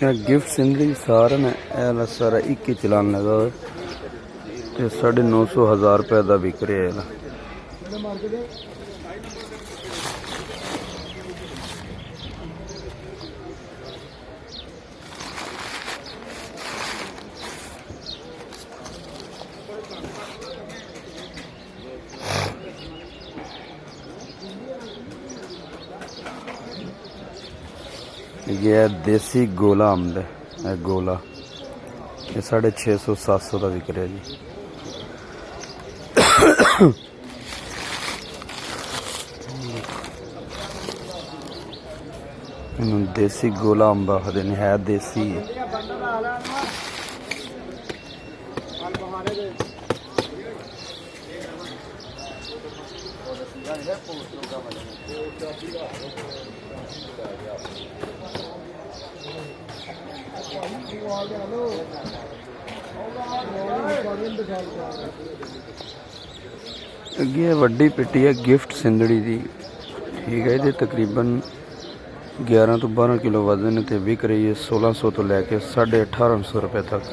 सारे गिफ्ट सिंधी सारे ने सारा एक ही चलान लगा 950 रुपये का बिक रहा है। ये देसी गोला अम्ब है, गोला ये 650-700 का बिक रहा जी। देसी गोला अम्ब आखदे ने, है देसी है। अगे वड्डी पिट्टी है गिफ्ट सिंधड़ी दी, ठीक है। ये तकरीबन 11 तो 12 किलो वजन है, बिक रही है 1600 तो लैके 1850 रुपये तक।